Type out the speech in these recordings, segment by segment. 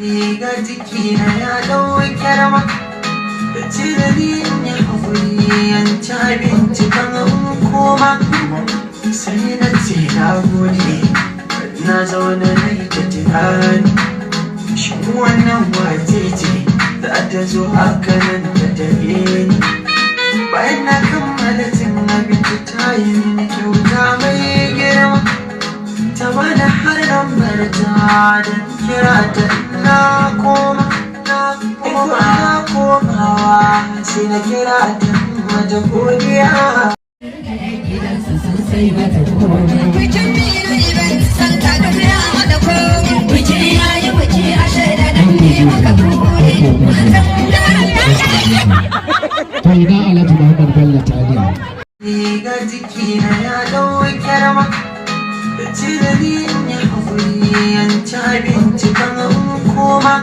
Riga jikina ya ɗauke rama da cire ni ya haƙuri an ci abinci kan koma sai na ce na gode na zaune na yi ta tunani shi wannan wace ce za ta zo haka nan ta tafi ni bayan na kammala cin abinci ta yi mini kyauta mai girma ta bani har lambar ta da kira ta na koma na komawa sai na kira ta mata godiya. Bikin biyu iben san ta da fiya da komi biki yayi biki a shaida dan ne maka buri ta ina Alhaji Muhammad Bello Taliya. Riga jikina ya ɗauke rama da cire ni ya haƙuri an ci abinci kan koma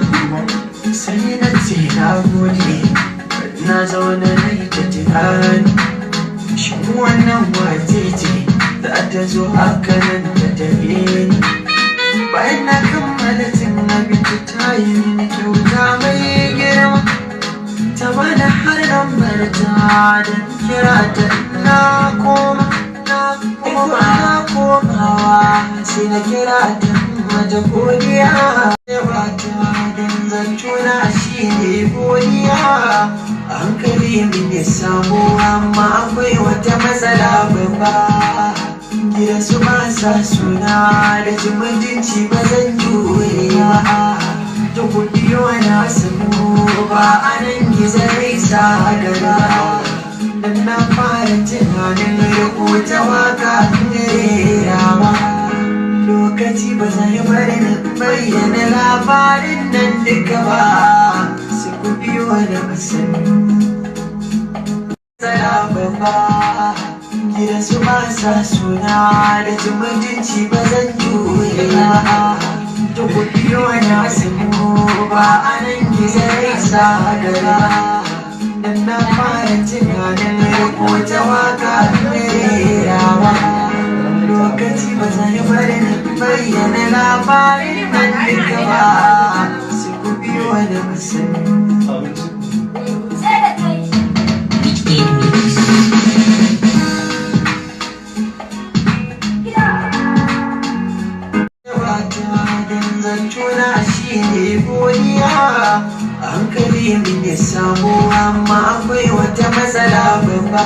sai na ce na gode na zaune na yi ta tunani shi wannan wace ce za ta zo haka nan ta tafi ni bayan na kammala cin abinci ta yi mini kyauta mai girma ta bani har lambar ta da kira ta na koma na komawa sai na kira ta mata godiya. Yawa ta don zancuna shi ne godiya hankali min ya samu amma akwai wata matsala babba gidan su ba sa suna da mutunci ba zan jure ba da kudi wani samu ba a nan gizo zai sa gaba dan na fara tunanin rubuta waka rera ba lokaci ba zai bari na bayyana labarin nan duka ba su ku biyo da masani tsara babba gidan su ba sa suna da mutunci ba zan jure ba da ku biyo da masani ba a nan gizo zai sa gaba dan na fara tunanin rubuta waka rera ba lokaci ba zai bari na bayyana labarin nan duka ba su ku biyo da masani. Zantuna shi ne godiya hankali min ya samu amma akwai wata matsala babba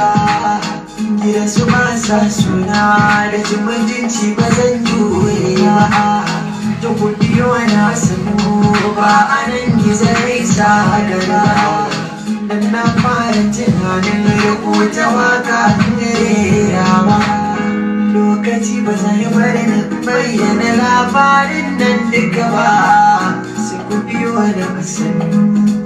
gidan su ba sa suna da mutunci ba zan jure ba da kudi wani samu ba a nan gizo zai sa gaba dan na fara tunanin rubuta waka rera ba lokaci ba zai bari na bayyana labarin nan duka ba su ku biyo da masani.